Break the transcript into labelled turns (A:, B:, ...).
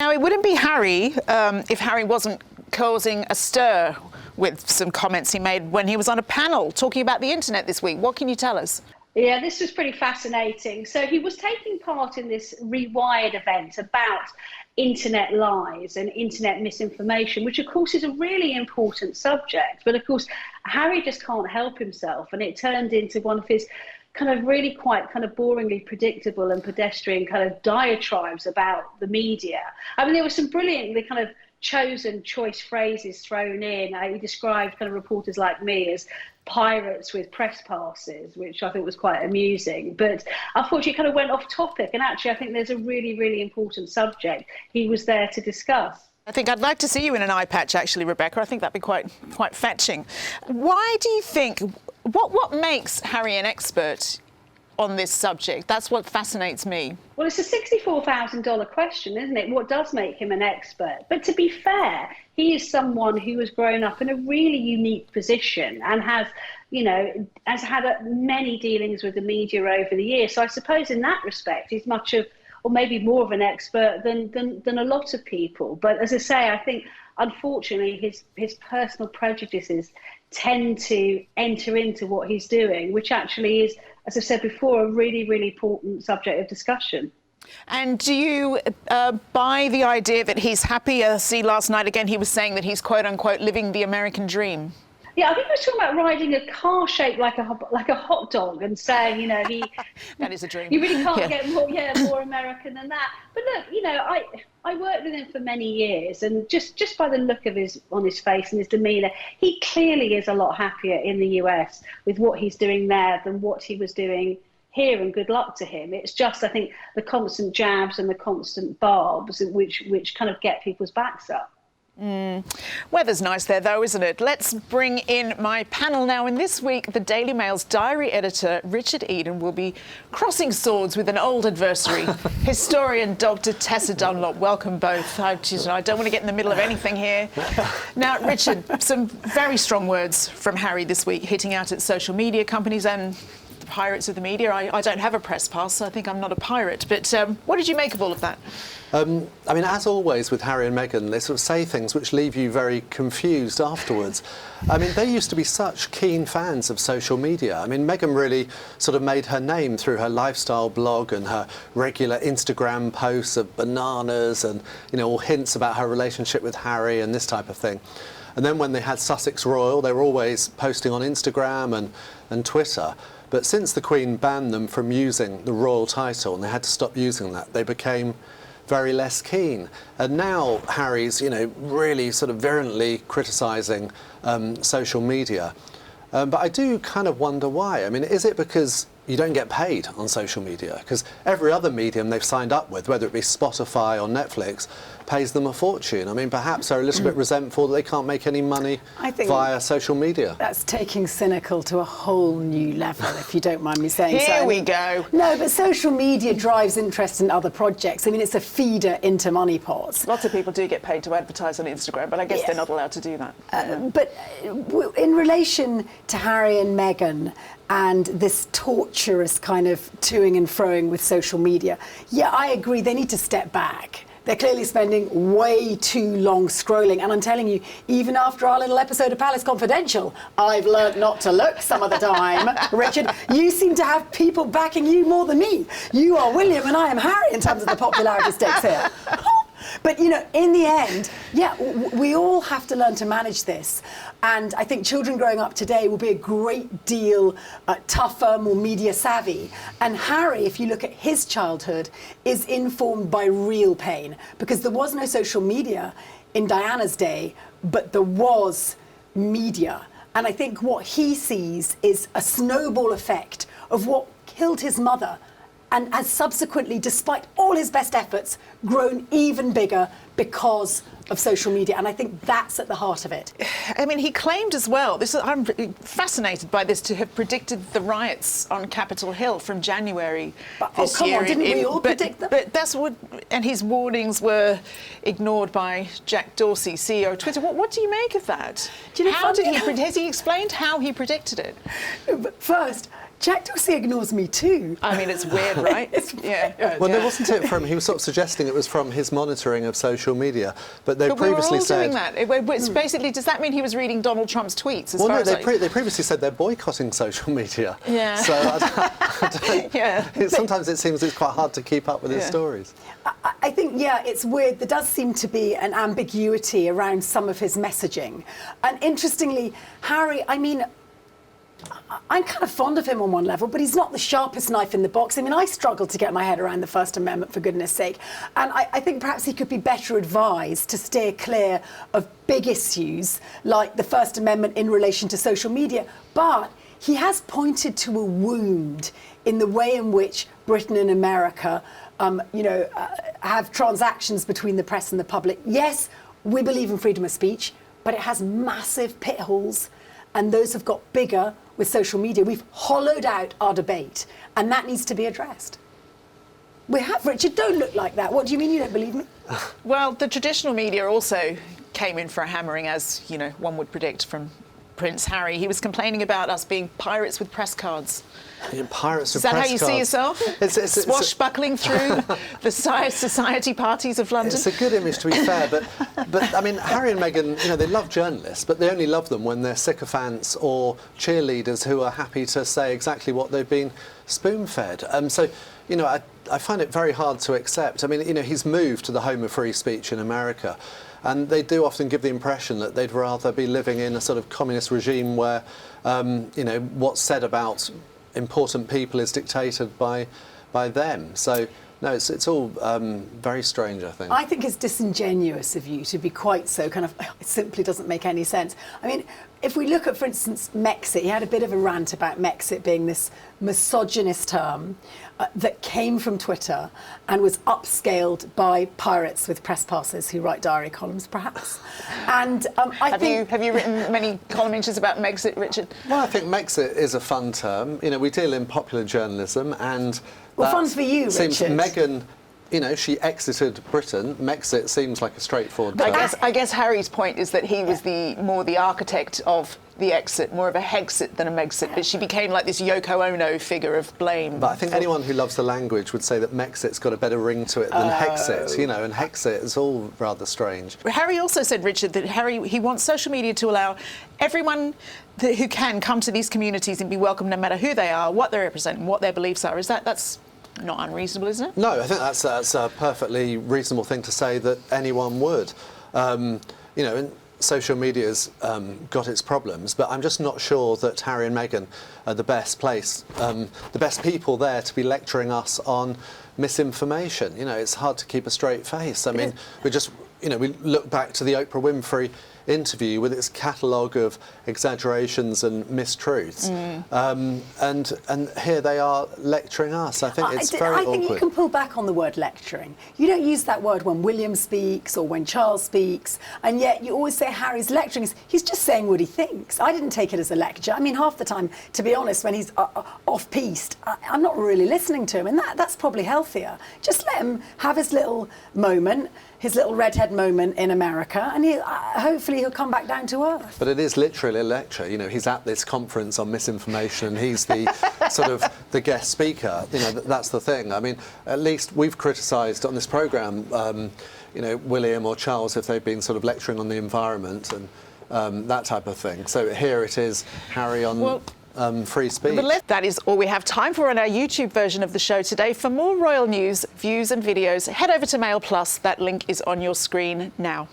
A: Now, it wouldn't be Harry if Harry wasn't causing a stir with some comments he made when he was on a panel talking about the internet this week. What can you tell us?
B: Yeah, this was pretty fascinating. So he was taking part in this Rewired event about internet lies and internet misinformation, which of course is a really important subject. But of course, Harry just can't help himself. And it turned into one of his kind of really quite kind of boringly predictable and pedestrian kind of diatribes about the media. I mean, there were some brilliantly kind of chosen choice phrases thrown in. He described kind of reporters like me as pirates with press passes, which I think was quite amusing. But unfortunately, it kind of went off topic. And actually, I think there's a really, really important subject he was there to discuss.
A: I think I'd like to see you in an eye patch, actually, Rebecca. I think that'd be quite fetching. Why do you think, what makes Harry an expert on this subject? That's what fascinates me.
B: Well, it's a $64,000 question, isn't it? What does make him an expert? But to be fair, he is someone who has grown up in a really unique position and has, you know, has had many dealings with the media over the years. So I suppose in that respect, he's much of, or maybe more of an expert than a lot of people. But as I say, I think, unfortunately, his personal prejudices tend to enter into what he's doing, which actually is, as I've said before, a really, really important subject of discussion.
A: And do you buy the idea that he's happy? See, last night again, he was saying that he's, quote unquote, living the American dream.
B: Yeah, I think he was talking about riding a car shaped like a hot dog and saying, you know,
A: that is a dream.
B: You really can't get more American than that. But look, you know, I worked with him for many years, and just by the look of his face and his demeanour, he clearly is a lot happier in the US with what he's doing there than what he was doing here, and good luck to him. It's just, I think, the constant jabs and the constant barbs which kind of get people's backs up.
A: Weather's nice there, though, isn't it? Let's bring in my panel now. And this week, the Daily Mail's diary editor, Richard Eden, will be crossing swords with an old adversary, historian Dr. Tessa Dunlop. Welcome both. I don't want to get in the middle of anything here. Now, Richard, some very strong words from Harry this week, hitting out at social media companies and the pirates of the media. I don't have a press pass, so I think I'm not a pirate. But what did you make of all of that?
C: I mean, as always with Harry and Meghan, they sort of say things which leave you very confused afterwards. I mean, they used to be such keen fans of social media. I mean, Meghan really sort of made her name through her lifestyle blog and her regular Instagram posts of bananas and, you know, all hints about her relationship with Harry and this type of thing. And then when they had Sussex Royal, they were always posting on Instagram and Twitter. But since the Queen banned them from using the royal title and they had to stop using that, they became very less keen. And now Harry's, you know, really sort of virulently criticising social media. But I do kind of wonder why. I mean, is it because you don't get paid on social media? Because every other medium they've signed up with, whether it be Spotify or Netflix, pays them a fortune. I mean, perhaps they're a little bit resentful that they can't make any money via social media.
D: That's taking cynical to a whole new level, if you don't mind me saying so.
A: Here we go.
D: No, but social media drives interest in other projects. I mean, it's a feeder into money pots.
A: Lots of people do get paid to advertise on Instagram, but I guess they're not allowed to do that.
D: But in relation to Harry and Meghan and this torturous kind of toing and froing with social media, yeah, I agree, they need to step back. They're clearly spending way too long scrolling. And I'm telling you, even after our little episode of Palace Confidential, I've learnt not to look some of the time. Richard, you seem to have people backing you more than me. You are William and I am Harry in terms of the popularity stakes here. But, you know, in the end, yeah, we all have to learn to manage this. And I think children growing up today will be a great deal tougher, more media savvy. And Harry, if you look at his childhood, is informed by real pain. Because there was no social media in Diana's day, but there was media. And I think what he sees is a snowball effect of what killed his mother, and has subsequently, despite all his best efforts, grown even bigger because of social media. And I think that's at the heart of it.
A: I mean, he claimed as well, I'm fascinated by this, to have predicted the riots on Capitol Hill from January this year.
D: On, didn't we all predict them?
A: But that's what, and his warnings were ignored by Jack Dorsey, CEO of Twitter. What do you make of that? Has he explained how he predicted it?
D: But first, Jack Dorsey ignores me too.
A: I mean, it's weird, right? Yeah.
C: Well, no, wasn't it from? He was sort of suggesting it was from his monitoring of social media, but they previously said.
A: But we're all doing that. It's basically, does that mean he was reading Donald Trump's tweets?
C: Well, no, they previously said they're boycotting social media.
A: Yeah.
C: So sometimes it seems it's quite hard to keep up with his stories.
D: I think, it's weird. There does seem to be an ambiguity around some of his messaging. And interestingly, Harry, I mean, I'm kind of fond of him on one level, but he's not the sharpest knife in the box. I mean, I struggle to get my head around the First Amendment, for goodness sake. And I think perhaps he could be better advised to steer clear of big issues like the First Amendment in relation to social media. But he has pointed to a wound in the way in which Britain and America, have transactions between the press and the public. Yes, we believe in freedom of speech, but it has massive pit holes, and those have got bigger with social media. We've hollowed out our debate, and that needs to be addressed. We have, Richard. Don't look like that. What do you mean you don't believe me?
A: Well, the traditional media also came in for a hammering, as one would predict from Prince Harry. He was complaining about us being pirates with press cards.
C: Pirates with
A: Is that
C: press
A: how you
C: cards.
A: see yourself? Swashbuckling through the society parties of London?
C: It's a good image, to be fair, but I mean, Harry and Meghan, they love journalists, but they only love them when they're sycophants or cheerleaders who are happy to say exactly what they've been spoon-fed. So, I find it very hard to accept. I mean, he's moved to the home of free speech in America, and they do often give the impression that they'd rather be living in a sort of communist regime where, what's said about important people is dictated by them. So no, it's all very strange, I think.
D: I think it's disingenuous of you to be quite so kind of, it simply doesn't make any sense. I mean, if we look at, for instance, Mexit, he had a bit of a rant about Mexit being this misogynist term that came from Twitter and was upscaled by pirates with press passes who write diary columns, perhaps. And
A: have you written many column inches about Mexit, Richard?
C: Well, I think Mexit is a fun term. We deal in popular journalism, and
D: well, fun for you,
C: seems
D: Richard.
C: Meghan, she exited Britain. Mexit seems like a straightforward term.
A: I guess Harry's point is that he was more the architect of the exit, more of a Hexit than a Megxit, but she became like this Yoko Ono figure of blame.
C: But I think anyone who loves the language would say that Mexit's got a better ring to it than Hexit, and Hexit is all rather strange.
A: Harry also said, Richard, that he wants social media to allow everyone who can come to these communities and be welcome no matter who they are, what they represent, and what their beliefs are. that's not unreasonable, isn't it?
C: No, I think that's a perfectly reasonable thing to say that anyone would. And social media's got its problems, but I'm just not sure that Harry and Meghan are the best people there to be lecturing us on misinformation. It's hard to keep a straight face. I mean, we look back to the Oprah Winfrey interview with its catalogue of exaggerations and mistruths, and here they are lecturing us. I think it's very awkward.
D: I think you can pull back on the word lecturing. You don't use that word when William speaks or when Charles speaks, and yet you always say Harry's lecturing. He's just saying what he thinks. I didn't take it as a lecture. I mean, half the time, to be honest, when he's off-piste, I'm not really listening to him, and that's probably healthier. Just let him have his little moment, his little redhead moment in America, and hopefully he'll come back down to earth.
C: But it is literally a lecture. He's at this conference on misinformation, and he's the sort of the guest speaker. That's the thing. I mean, at least we've criticised on this programme, William or Charles if they've been sort of lecturing on the environment and that type of thing. So here it is, Harry on free speech.
A: That is all we have time for on our YouTube version of the show today. For more royal news, views and videos, head over to Mail Plus. That link is on your screen now.